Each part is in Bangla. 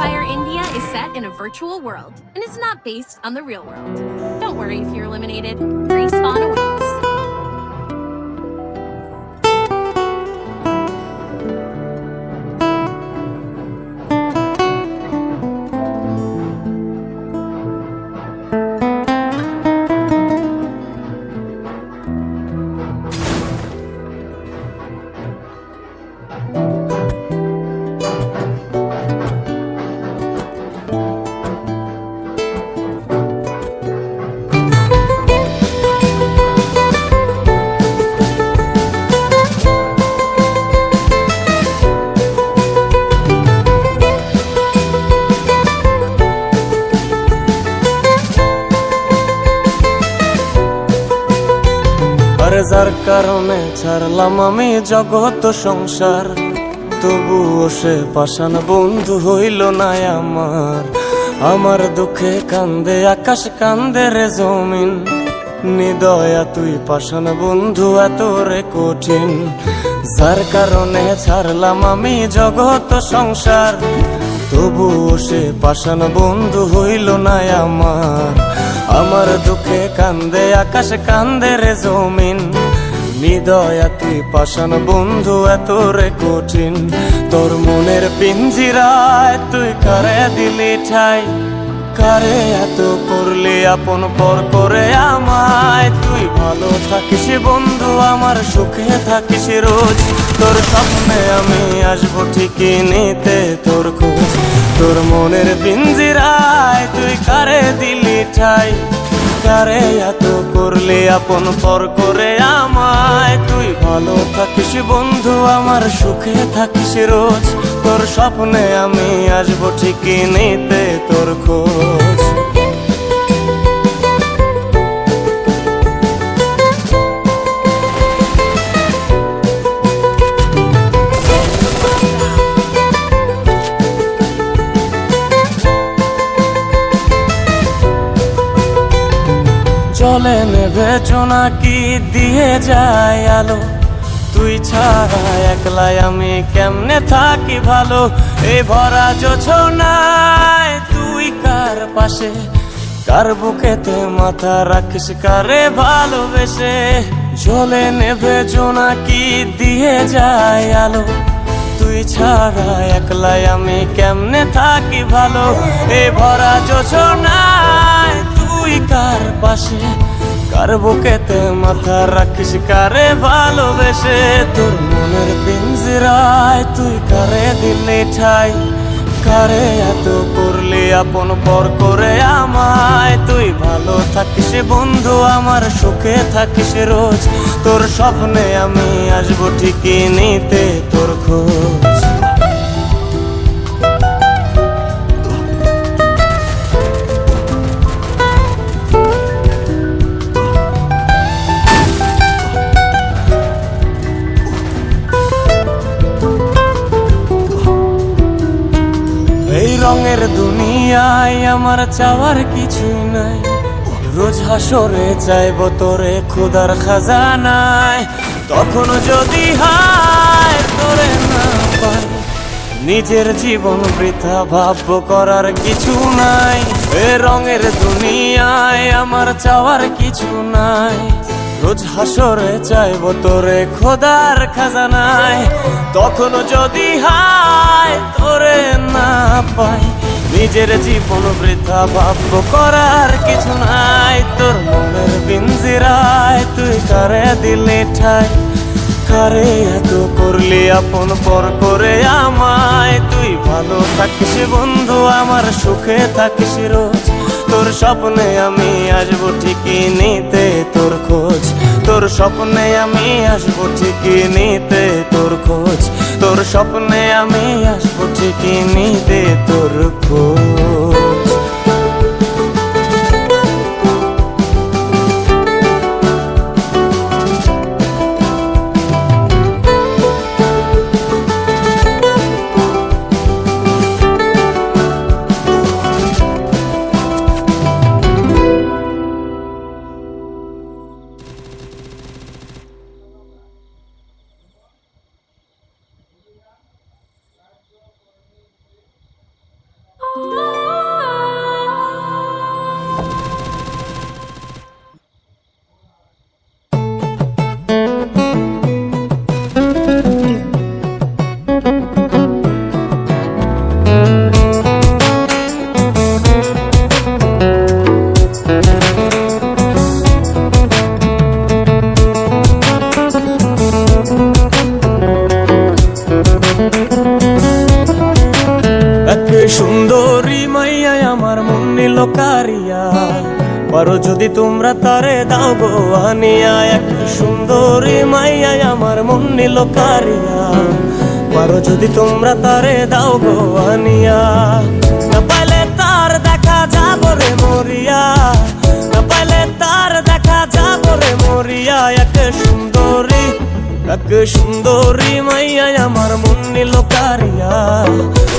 Fire India is set in a virtual world and is not based on the real world. Don't worry if you're eliminated. Respawn awaits. যার কারণে ছাড়লাম আমি জগৎ সংসার, তবুও সে পাষাণ বন্ধু হইল না আমার। আমার দুঃখে কান্দে আকাশ, কান্দে রে জমিন, নিদয়া তুই পাষাণ বন্ধু এত রে কঠিন। যার কারণে ছাড়লাম আমি জগৎ সংসার, তবুও সে পাষাণ বন্ধু হইল না আমার। আমার দুঃখে কান্দে আকাশ, কান্দে রে জমিন, নিদয়া তুই পাষাণ বন্ধু এত রে কঠিন। তোর মনের পিঞ্জিরায় তুই কারে দিলি ঠাই, কারে এত করলি আপন পর করে আমায়। তুই ভালো থাকিস বন্ধু, আমার সুখে থাকিস রোজ। তোর স্বপ্নে আমি আসবো ঠিকই নিতে তোর খোঁজ। তোর মনের পিঞ্জিরায় তুই কারে দিলি ঠাই, কারে এত করলি আপন পর করে আমায়। তুই ভালো থাকিস বন্ধু, আমার সুখে থাকিস রোজ। তোর স্বপ্নে আমি আসবো ঠিকই নিতে তোর খোঁজ। জলে নেভে জোনাকি দিয়ে যায় আলো, তুই ছাড়া একলাই আমি কেমনে থাকি ভালো। এই ভরা জোছনায় তুই কার পাশে, কার বুকেতে মাথা রাখিস কারে ভালোবেসে। জলে নেভে জোনাকি দিয়ে যায় আলো, তুই ছাড়া একলাই আমি কেমনে থাকি ভালো। এই ভরা জোছনায় তুই কার পাশে, কার বুকেতে মাথা রাখিস কারে ভালোবেসে। তোর মনের পিঞ্জিরায় তুই কারে দিলি ঠাই, কারে এত করলি আপন পর করে আমায়। তুই ভালো থাকিস বন্ধু, আমার সুখে থাকিস রোজ। তোর স্বপ্নে আমি আসবো ঠিকই নিতে তোর খোঁজ। এই রঙের দুনিয়ায় আমার চাওয়ার কিছুই নাই, রোজ হাসরে চাইব তোরে খোদার খাজানায়। তখন যদি হায় তোরে না পাই, নিজের জীবন বৃথা ভাববো করার কিছু নাই। এ রঙের দুনিয়ায় আমার চাওয়ার কিছু নাই, রোজ হাসরে চাইব তোরে খোদার খাজানায়। তখন যদি হায় তোরে না পাই, নিজের জীবন বৃথা ভাববো করার কিছু নাই। তোর মনের পিঞ্জিরায় তুই কারে দিলি ঠাই, কারে এত করলি আপন পর করে আমায়। তুই ভালো থাকিস বন্ধু, আমার সুখে থাকিস রোজ। তোর স্বপ্নে আমি আসবো ঠিকই নিতে তোর খোঁজ। তোর স্বপ্নে আমি আসবো ঠিকই নিতে তোর খোঁজ। তোর স্বপ্নে আমি আসবো ঠিকই নিতে তোর খোঁজ। এক সুন্দরী মাইয়া আমার মন নিল কারিয়া, পারো যদি তোমরা তারে দাও গো আনিয়া। এক সুন্দরী মাইয়া আমার মন নিল কারিয়া, পারো যদি তোমরা তারে দাও গো আনিয়া। না পাইলে তার দেখা যাব রে মরিয়া, না পাইলে তার দেখা যাব রে মরিয়া। এক সুন্দরী মাইয়া আমার মন নিল কারিয়া,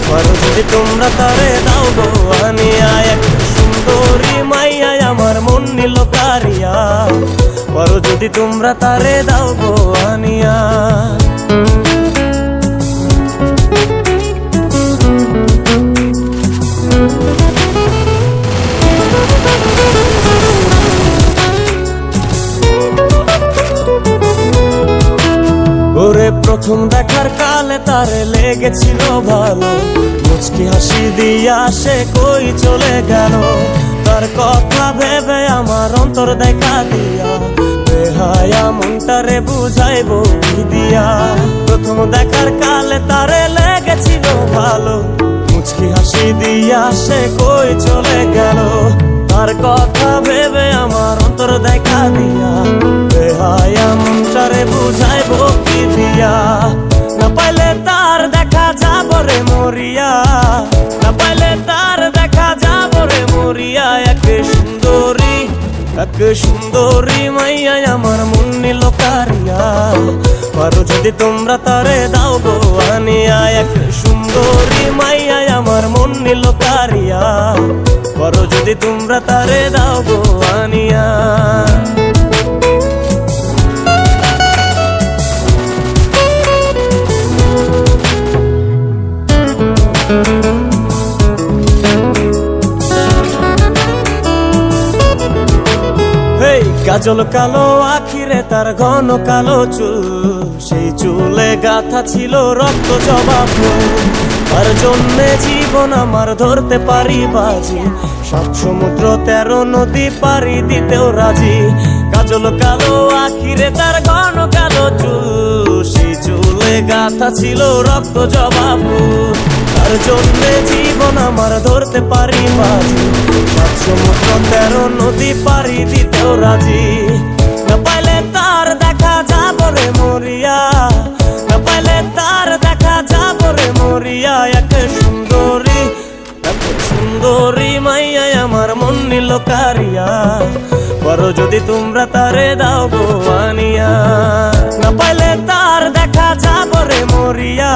পারো যদি তোমরা তারে দাও গো আনিয়া। এক সুন্দরী মাইয়া আমার মন নিল কারিয়া, পারো যদি তোমরা তারে দাও গো আনিয়া। ওরে প্রথম দেখার কালে তারে লেগেছিল ভালো, মুচকি হাসি দিয়া সে কই চলে গেল। তার কথা ভেবে আমার অন্তর দেখা দিয়া, বেহায়া মনটারে বুঝাইবো কি দিয়া। প্রথম দেখার কালে তারে লেগেছিল ভালো, মুচকি হাসি দিয়া সে কই চলে গেল। তার কথা ভেবে আমার অন্তর দেখা দিয়া, বেহায়া মনটারে বুঝাইবো কি দিয়া। না পাইলে তার দেখা যাব রে মরিয়া, না পাইলে তার দেখা যাব রে মরিয়া। এক সুন্দরী মাইয়া আমার মন নিল কারিয়া, পারো যদি তোমরা তারে দাও গো আনিয়া। এক সুন্দরী মাইয়া আমার মন নিল কারিয়া, পারো যদি তোমরা তারে দাও গো আনিয়া। কাজল কালো আখিরে তার ঘন কালো চুল, সেই চুলে গাথা ছিল রক্ত জবা ফুল। তার জন্যে জীবন আমার ধরতে পারি বাজি, 7 সমুদ্র 13 নদী পারি দিতেও রাজি। কাজল কালো আখিরে তার ঘন কালো চুল, সেই চুলে গাথা ছিল রক্ত জবা ফুল। তার জন্যে জীবন আমার ধরতে পারি বাজি, 7 সমুদ্র 13 নদী পারি দিতেও রাজি। না পাইলে তার দেখা যাব রে মরিয়া, না পাইলে তার দেখা যাব রে মরিয়া। এক সুন্দরী মাইয়া আমার মন নিল কারিয়া, পারো যদি তোমরা তারে দাও গো আনিয়া। না পাইলে তার দেখা যাব রে মরিয়া,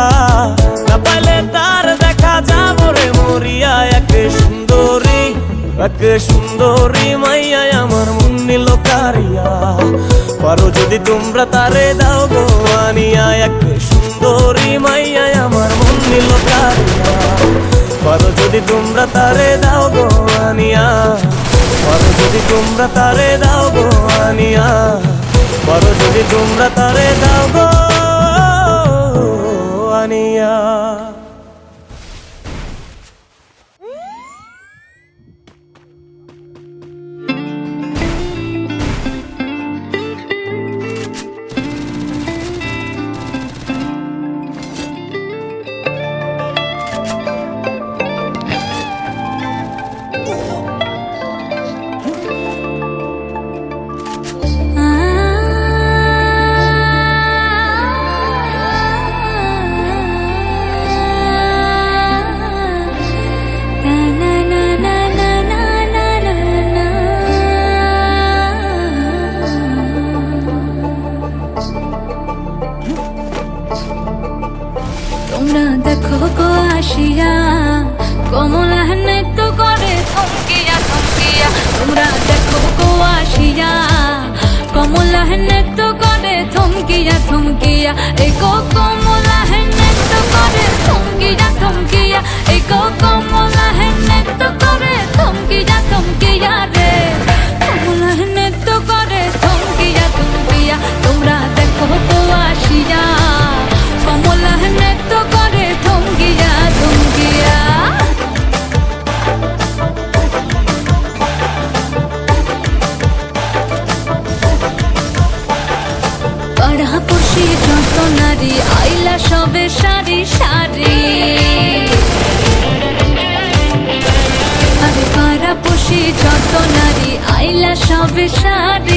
না পাইলে তার দেখা যাব রে মরিয়া। এক সুন্দরী মাইয়া আমার মন নিল কারিয়া, পারো যদি তোমরা তারে দাও গো আনিয়া। এক সুন্দরী মাইয়া আমার মন নিল কারিয়া, পারো যদি তোমরা তারে দাও গো আনিয়া। পারো যদি তোমরা তারে দাও গো আনিয়া, পারো যদি তোমরা তারে দাও গো আনিয়া। তোমরা দেখো গো আসিয়া, কমলা নৃত্য করে থমকিয়া থমকিয়া। তোমরা দেখো গো আসিয়া, কমলা নৃত্য করে থমকিয়া থমকিয়া। এই গো কমলা নৃত্য করে থমকিয়া থমকিয়া। এই গো কমলা নৃত্য করে থমকিয়া থমকিয়া রে, কমলা নৃত্য করে থমকিয়া থমকিয়া। তোমরা দেখো গো আসিয়া, কমলা নৃত্য করে থমকিয়া থমকিয়া। পাড়া পড়শি যত নারী আইলা সবে সারি বেসারে